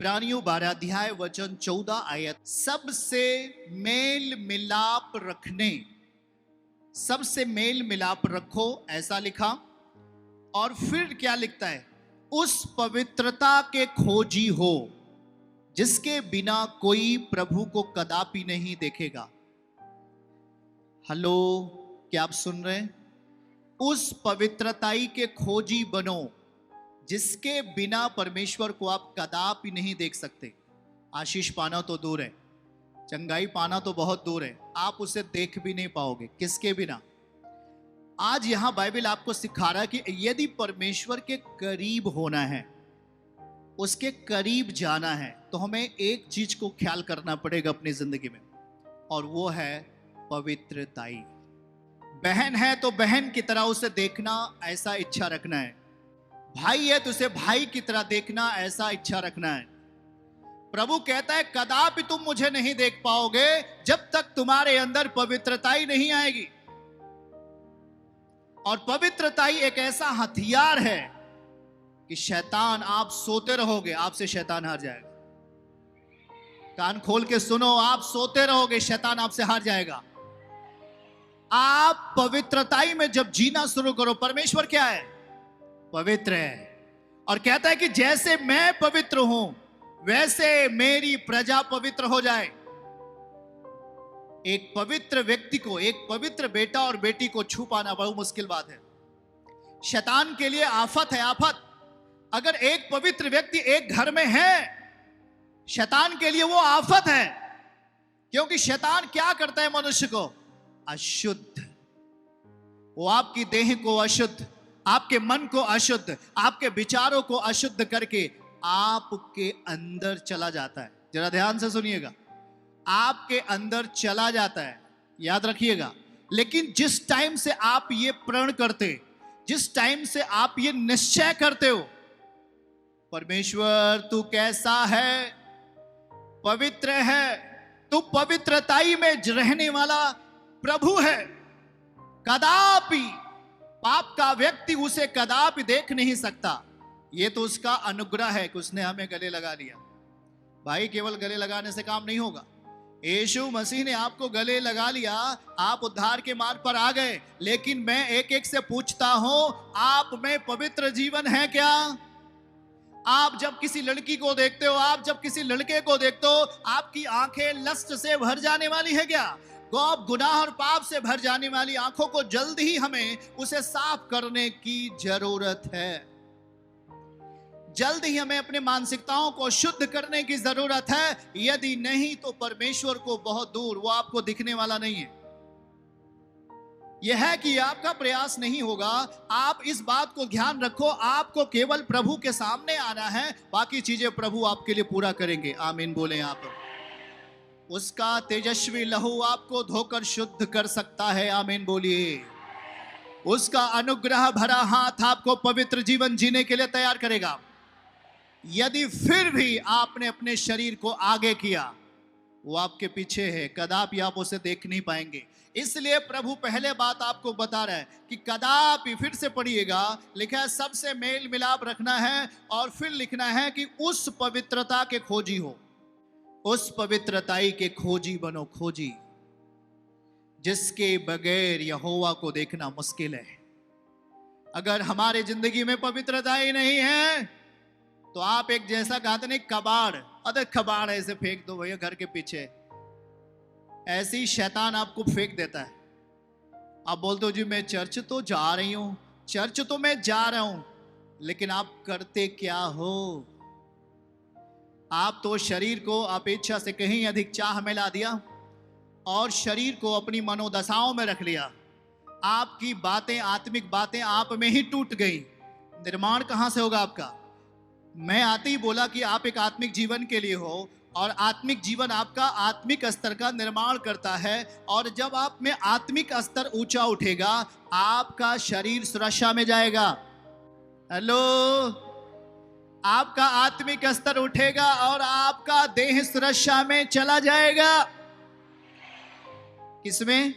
इब्रानियों 12 अध्याय वचन 14 आयत, सबसे मेल मिलाप रखने, सबसे मेल मिलाप रखो, ऐसा लिखा। और फिर क्या लिखता है? उस पवित्रता के खोजी हो जिसके बिना कोई प्रभु को कदापि नहीं देखेगा। हेलो, क्या आप सुन रहे हैं? उस पवित्रताई के खोजी बनो जिसके बिना परमेश्वर को आप कदापि नहीं देख सकते। आशीष पाना तो दूर है, चंगाई पाना तो बहुत दूर है, आप उसे देख भी नहीं पाओगे। किसके बिना? आज यहां बाइबल आपको सिखा रहा है कि यदि परमेश्वर के करीब होना है, उसके करीब जाना है, तो हमें एक चीज को ख्याल करना पड़ेगा अपनी जिंदगी में, और वो है पवित्रताई। बहन है तो बहन की तरह उसे देखना, ऐसा इच्छा रखना है। भाई है तो उसे भाई की तरह देखना, ऐसा इच्छा रखना है। प्रभु कहता है कदापि तुम मुझे नहीं देख पाओगे जब तक तुम्हारे अंदर पवित्रताई नहीं आएगी। और पवित्रताई एक ऐसा हथियार है कि शैतान, आप सोते रहोगे, आपसे शैतान हार जाएगा। कान खोल के सुनो, आप सोते रहोगे, शैतान आपसे हार जाएगा। आप पवित्रताई में जब जीना शुरू करो, परमेश्वर क्या है? पवित्र है। और कहता है कि जैसे मैं पवित्र हूं वैसे मेरी प्रजा पवित्र हो जाए। एक पवित्र व्यक्ति को, एक पवित्र बेटा और बेटी को छू पाना बहुत मुश्किल बात है। शैतान के लिए आफत है, आफत। अगर एक पवित्र व्यक्ति एक घर में है, शैतान के लिए वो आफत है। क्योंकि शैतान क्या करता है? मनुष्य को अशुद्ध, वो आपकी देह को अशुद्ध, आपके मन को अशुद्ध, आपके विचारों को अशुद्ध करके आपके अंदर चला जाता है। जरा ध्यान से सुनिएगा, आपके अंदर चला जाता है, याद रखिएगा। लेकिन जिस टाइम से आप ये प्रण करते, जिस टाइम से आप ये निश्चय करते हो, परमेश्वर तू कैसा है? पवित्र है, तू पवित्रताई में रहने वाला प्रभु है। कदापि पाप का व्यक्ति उसे कदापि देख नहीं सकता। यह तो उसका अनुग्रह है कि उसने हमें गले लगा लिया। भाई, केवल गले लगाने से काम नहीं होगा। यीशु मसीह ने आपको गले लगा लिया, आप उद्धार के मार्ग पर आ गए। लेकिन मैं एक एक से पूछता हूं, आप में पवित्र जीवन है क्या? आप जब किसी लड़की को देखते हो, आप जब किसी लड़के को देखते हो, आपकी आंखें लस्ट से भर जाने वाली है क्या? गौब, गुनाह और पाप से भर जाने वाली आंखों को जल्द ही हमें उसे साफ करने की जरूरत है। जल्द ही हमें अपने मानसिकताओं को शुद्ध करने की जरूरत है। यदि नहीं तो परमेश्वर को बहुत दूर, वो आपको दिखने वाला नहीं है। यह है कि आपका प्रयास नहीं होगा। आप इस बात को ध्यान रखो, आपको केवल प्रभु के सामने आना है, बाकी चीजें प्रभु आपके लिए पूरा करेंगे। आमीन बोले आप। उसका तेजस्वी लहू आपको धोकर शुद्ध कर सकता है। आमीन बोलिए। उसका अनुग्रह भरा हाथ आपको पवित्र जीवन जीने के लिए तैयार करेगा। यदि फिर भी आपने अपने शरीर को आगे किया, वो आपके पीछे है, कदापि आप उसे देख नहीं पाएंगे। इसलिए प्रभु पहले बात आपको बता रहा है कि कदापि, फिर से पढ़िएगा, लिखा है सबसे मेल मिलाप रखना है। और फिर लिखना है कि उस पवित्रता के खोजी हो, उस पवित्रताई के खोजी बनो, खोजी जिसके बगैर यहोवा को देखना मुश्किल है। अगर हमारे जिंदगी में पवित्रताई नहीं है तो आप एक जैसा कहते नहीं, कबाड़, अरे कबाड़ ऐसे फेंक दो भैया घर के पीछे, ऐसे ही शैतान आपको फेंक देता है। आप बोलते हो जी मैं चर्च तो जा रही हूं, चर्च तो मैं जा रहा हूं, लेकिन आप करते क्या हो? आप तो शरीर को अपेक्षा से कहीं अधिक चाह में ला दिया और शरीर को अपनी मनोदशाओं में रख लिया। आपकी बातें, आत्मिक बातें आप में ही टूट गई। निर्माण कहां से होगा आपका? मैं आते ही बोला कि आप एक आत्मिक जीवन के लिए हो, और आत्मिक जीवन आपका आत्मिक स्तर का निर्माण करता है। और जब आप में आत्मिक स्तर ऊंचा उठेगा, आपका शरीर सुरक्षा में जाएगा। हेलो, आपका आत्मिक स्तर उठेगा और आपका देह सुरक्षा में चला जाएगा। किसमें?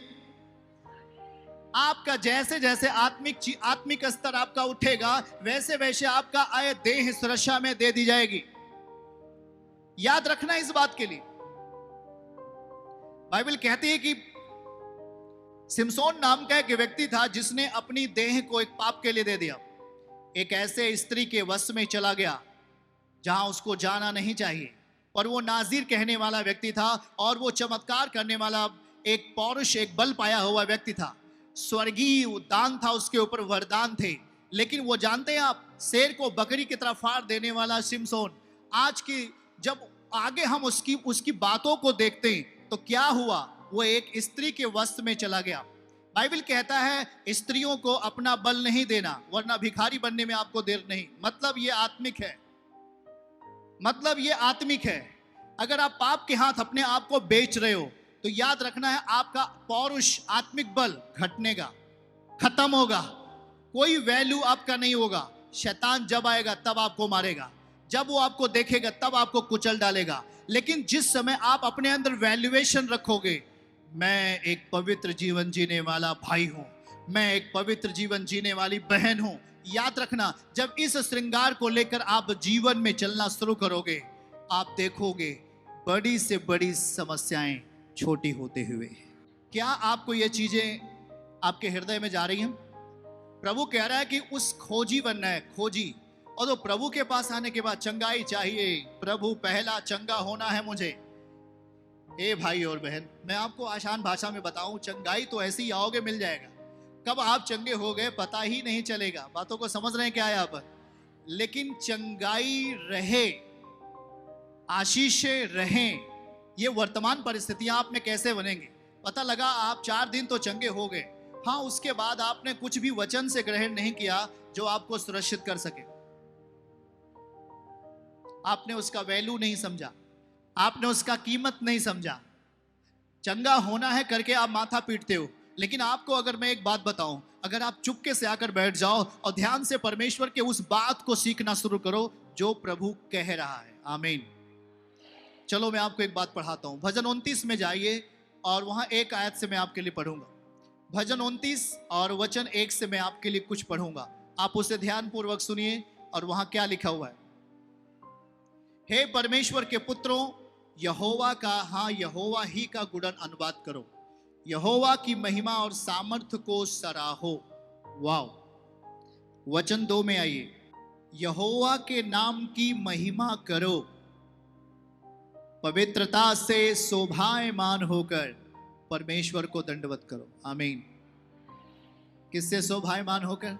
आपका जैसे जैसे आत्मिक स्तर आपका उठेगा, वैसे वैसे आपका आय देह सुरक्षा में दे दी जाएगी। याद रखना इस बात के लिए। बाइबल कहती है कि सिमसोन नाम का एक व्यक्ति था जिसने अपनी देह को एक पाप के लिए दे दिया। एक ऐसे स्त्री के वश में चला गया जहां उसको जाना नहीं चाहिए, पर वो नाजीर कहने वाला व्यक्ति था और वो चमत्कार करने वाला एक पौरुष, एक बल पाया हुआ व्यक्ति था। स्वर्गीय दान था उसके ऊपर, वरदान थे। लेकिन वो जानते हैं आप, शेर को बकरी की तरह फाड़ देने वाला सिमसोन, आज की जब आगे हम उसकी बातों को देखते हैं तो क्या हुआ, वो एक स्त्री के वश में चला गया। बाइबल कहता है स्त्रियों को अपना बल नहीं देना, वरना भिखारी बनने में आपको देर नहीं। मतलब ये आत्मिक है, मतलब ये आत्मिक है। अगर आप पाप के हाथ अपने आप को बेच रहे हो तो याद रखना है आपका पौरुष, आत्मिक बल घटनेगा, खत्म होगा, कोई वैल्यू आपका नहीं होगा। शैतान जब आएगा तब आपको मारेगा, जब वो आपको देखेगा तब आपको कुचल डालेगा। लेकिन जिस समय आप अपने अंदर वैल्यूएशन रखोगे, मैं एक पवित्र जीवन जीने वाला भाई हूं, मैं एक पवित्र जीवन जीने वाली बहन हूं, याद रखना, जब इस श्रृंगार को लेकर आप जीवन में चलना शुरू करोगे, आप देखोगे बड़ी से बड़ी समस्याएं छोटी होते हुए। क्या आपको ये चीजें आपके हृदय में जा रही हैं? प्रभु कह रहा है कि उस खोजी बनना है, खोजी। और तो प्रभु के पास आने के बाद चंगाई चाहिए। प्रभु पहला चंगा होना है मुझे। ए भाई और बहन, मैं आपको आसान भाषा में बताऊं, चंगाई तो ऐसे ही आओगे, मिल जाएगा। कब आप चंगे हो गए पता ही नहीं चलेगा। बातों को समझ रहे हैं क्या है आप? लेकिन चंगाई रहे, आशीषें रहें, ये वर्तमान परिस्थितियां आप में कैसे बनेंगे? पता लगा आप 4 दिन तो चंगे हो गए, हाँ, उसके बाद आपने कुछ भी वचन से ग्रहण नहीं किया जो आपको सुरक्षित कर सके। आपने उसका वैल्यू नहीं समझा, आपने उसका कीमत नहीं समझा। चंगा होना है करके आप माथा पीटते हो। लेकिन आपको अगर मैं एक बात बताऊं, अगर आप चुपके से आकर बैठ जाओ और ध्यान से परमेश्वर के उस बात को सीखना शुरू करो जो प्रभु कह रहा है। आमीन। चलो मैं आपको एक बात पढ़ाता हूं। भजन 29 में जाइए और वहां एक आयत से मैं आपके लिए पढ़ूंगा। भजन 29 और वचन 1 से मैं आपके लिए कुछ पढ़ूंगा, आप उसे ध्यान पूर्वक सुनिए। और वहां क्या लिखा हुआ है? हे परमेश्वर के पुत्रों, यहोवा का, हाँ, यहोवा ही का गुणन अनुवाद करो, यहोवा की महिमा और सामर्थ्य को सराहो। वाव। वचन 2 में आइए, यहोवा के नाम की महिमा करो, पवित्रता से शोभायमान होकर परमेश्वर को दंडवत करो। आमीन। किससे शोभायमान होकर?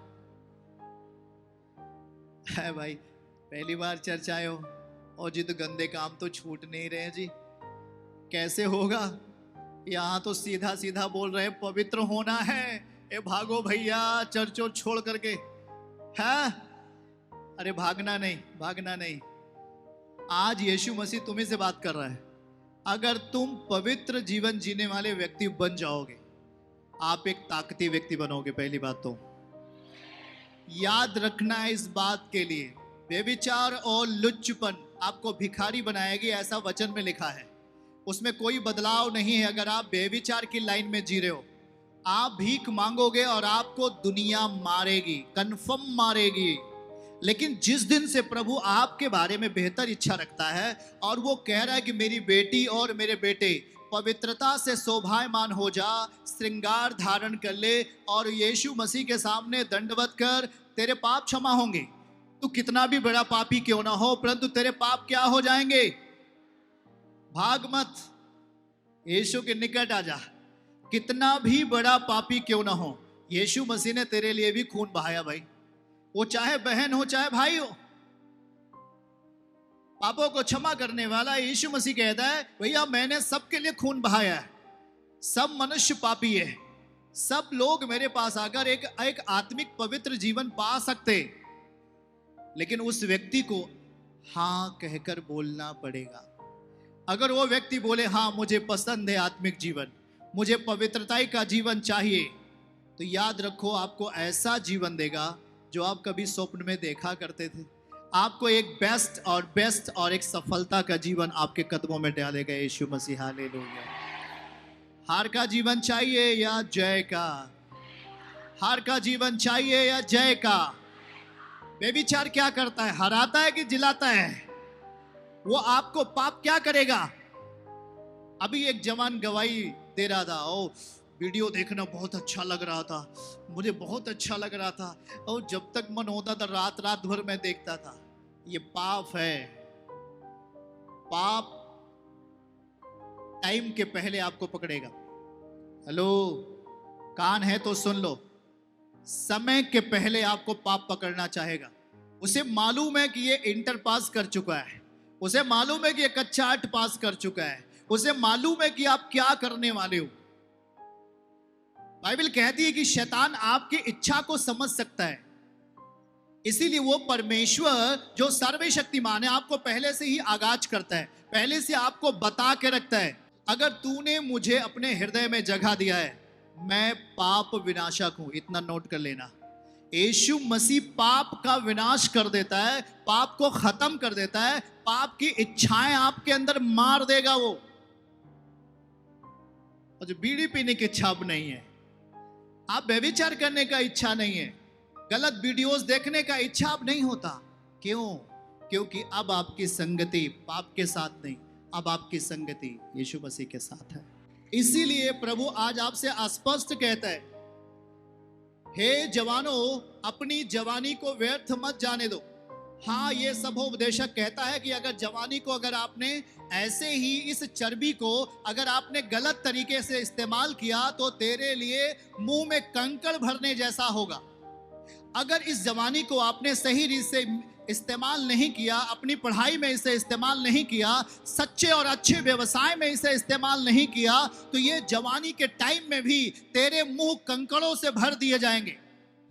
है भाई, पहली बार चर्च आए हो और जी तो गंदे काम तो छूट नहीं रहे जी, कैसे होगा? यहाँ तो सीधा सीधा बोल रहे हैं पवित्र होना है। ए भागो भैया चर्चों छोड़ करके। है? अरे भागना नहीं, भागना नहीं। आज यीशु मसीह तुम्ही से बात कर रहा है। अगर तुम पवित्र जीवन जीने वाले व्यक्ति बन जाओगे, आप एक ताकती व्यक्ति बनोगे। पहली बात तो याद रखना है इस बात के लिए, बेविचार और लुच्चपन आपको भिखारी बनाएगी, ऐसा वचन में लिखा है। उसमें कोई बदलाव नहीं है। अगर आप बेविचार की लाइन में जी रहे हो, आप भीख मांगोगे और आपको दुनिया मारेगी, कन्फर्म मारेगी। लेकिन जिस दिन से प्रभु आपके बारे में बेहतर इच्छा रखता है और वो कह रहा है कि मेरी बेटी और मेरे बेटे पवित्रता से शोभायमान हो जा, श्रृंगार धारण कर ले और यीशु मसीह के सामने दंडवत कर, तेरे पाप क्षमा होंगे। तू कितना भी बड़ा पापी क्यों ना हो, परंतु तेरे पाप क्या हो जाएंगे? भाग मत, यीशु के निकट आ जा। कितना भी बड़ा पापी क्यों ना हो, यीशु मसीह ने तेरे लिए भी खून बहाया भाई। वो चाहे बहन हो चाहे भाई हो, पापों को क्षमा करने वाला यीशु मसीह कहता है भैया मैंने सबके लिए खून बहाया है। सब मनुष्य पापी है, सब लोग मेरे पास आकर एक आत्मिक पवित्र जीवन पा सकते, लेकिन उस व्यक्ति को हाँ कहकर बोलना पड़ेगा। अगर वो व्यक्ति बोले हाँ मुझे पसंद है आत्मिक जीवन, मुझे पवित्रता का जीवन चाहिए, तो याद रखो आपको ऐसा जीवन देगा जो आप कभी स्वप्न में देखा करते थे। आपको एक बेस्ट और एक सफलता का जीवन आपके कदमों में डालेगा यीशु मसीह। हालेलुया। हार का जीवन चाहिए या जय का? हार का जीवन चाहिए या जय का? बेविचार क्या करता है? हराता है कि जिलाता है? वो आपको पाप क्या करेगा? अभी एक जवान गवाही दे रहा था, ओ वीडियो देखना बहुत अच्छा लग रहा था, मुझे बहुत अच्छा लग रहा था, और जब तक मन होता था रात रात भर मैं देखता था। ये पाप है। पाप टाइम के पहले आपको पकड़ेगा। हेलो, कान है तो सुन लो। समय के पहले आपको पाप पकड़ना चाहेगा। उसे मालूम है कि ये इंटर पास कर चुका है, उसे मालूम है कि ये कक्षा 8 पास कर चुका है, उसे मालूम है कि आप क्या करने वाले हो। बाइबल कहती है कि शैतान आपकी इच्छा को समझ सकता है, इसीलिए वो परमेश्वर जो सर्वशक्तिमान है आपको पहले से ही आगाज करता है, पहले से आपको बता के रखता है। अगर तूने मुझे अपने हृदय में जगह दिया है, मैं पाप विनाशक हूं। इतना नोट कर लेना, यीशु मसीह पाप का विनाश कर देता है, पाप को खत्म कर देता है, पाप की इच्छाएं आपके अंदर मार देगा वो। और जो बीड़ी पीने की इच्छा अब नहीं है, आप व्यभिचार करने का इच्छा नहीं है, गलत वीडियोस देखने का इच्छा अब नहीं होता। क्यों? क्योंकि अब आपकी संगति पाप के साथ नहीं, अब आपकी संगति यीशु मसीह के साथ है। इसीलिए प्रभु आज आपसे स्पष्ट कहता है, हे जवानों, अपनी जवानी को व्यर्थ मत जाने दो। हाँ, ये सभोपदेशक कहता है कि अगर जवानी को अगर आपने ऐसे ही इस चर्बी को अगर आपने गलत तरीके से इस्तेमाल किया तो तेरे लिए मुंह में कंकड़ भरने जैसा होगा। अगर इस जवानी को आपने सही रीत से इस्तेमाल नहीं किया, अपनी पढ़ाई में इसे इस्तेमाल नहीं किया, सच्चे और अच्छे व्यवसाय में इसे इस्तेमाल नहीं किया, तो ये जवानी के टाइम में भी तेरे मुंह कंकड़ों से भर दिए जाएंगे।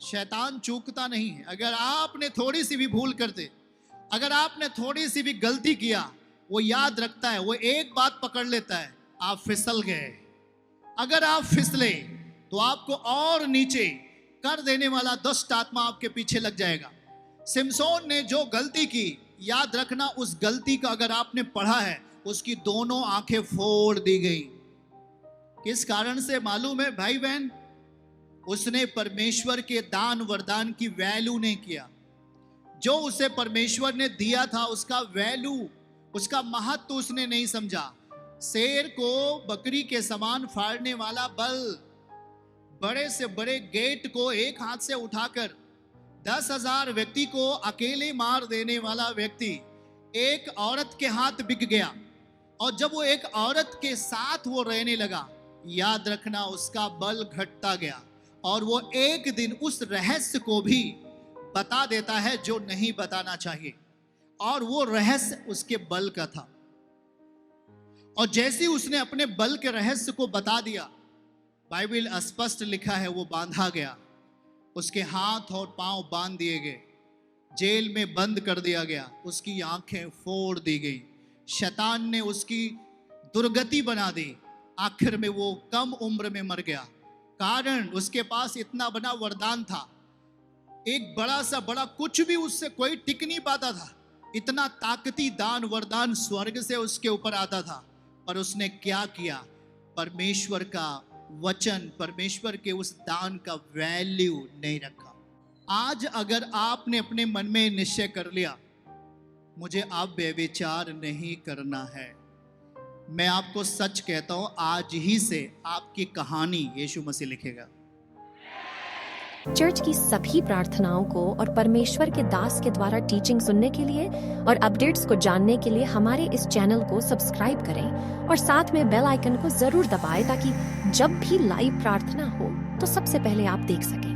शैतान चूकता नहीं है। अगर आपने थोड़ी सी भी भूल करते, अगर आपने थोड़ी सी भी गलती किया, वो याद रखता है, वो एक बात पकड़ लेता है, आप फिसल गए। अगर आप फिसले तो आपको और नीचे कर देने वाला दुष्ट आत्मा आपके पीछे लग जाएगा। सिमसोन ने जो गलती की, याद रखना, उस गलती का अगर आपने पढ़ा है, उसकी दोनों आंखें फोड़ दी गई। किस कारण से मालूम है भाई बहन? उसने परमेश्वर के दान वरदान की वैल्यू नहीं किया। जो उसे परमेश्वर ने दिया था उसका वैल्यू, उसका महत्व उसने नहीं समझा। शेर को बकरी के समान फाड़ने वाला बल, बड़े से बड़े गेट को एक हाथ से उठाकर 10,000 व्यक्ति को अकेले मार देने वाला व्यक्ति एक औरत के हाथ बिक गया। और जब वो एक औरत के साथ वो रहने लगा, याद रखना, उसका बल घटता गया और वो एक दिन उस रहस्य को भी बता देता है जो नहीं बताना चाहिए। और वो रहस्य उसके बल का था। और जैसे उसने अपने बल के रहस्य को बता दिया, बाइबल स्पष्ट लिखा है, वो बांधा गया, उसके हाथ और पांव बांध दिए गए, जेल में बंद कर दिया गया, उसकी आंखें फोड़ दी गई, शैतान ने उसकी दुर्गति बना दी। आखिर में वो कम उम्र में मर गया। कारण उसके पास इतना बड़ा वरदान था, एक बड़ा सा बड़ा कुछ भी उससे कोई टिक नहीं पाता था। इतना ताकती दान वरदान स्वर्ग से उसके ऊपर आता था, पर उसने क्या किया? परमेश्वर का वचन, परमेश्वर के उस दान का वैल्यू नहीं रखा। आज अगर आपने अपने मन में निश्चय कर लिया, मुझे अब व्यभिचार नहीं करना है, मैं आपको सच कहता हूं, आज ही से आपकी कहानी यीशु मसीह लिखेगा। चर्च की सभी प्रार्थनाओं को और परमेश्वर के दास के द्वारा टीचिंग सुनने के लिए और अपडेट्स को जानने के लिए हमारे इस चैनल को सब्सक्राइब करें और साथ में बेल आइकन को जरूर दबाएं ताकि जब भी लाइव प्रार्थना हो तो सबसे पहले आप देख सकें।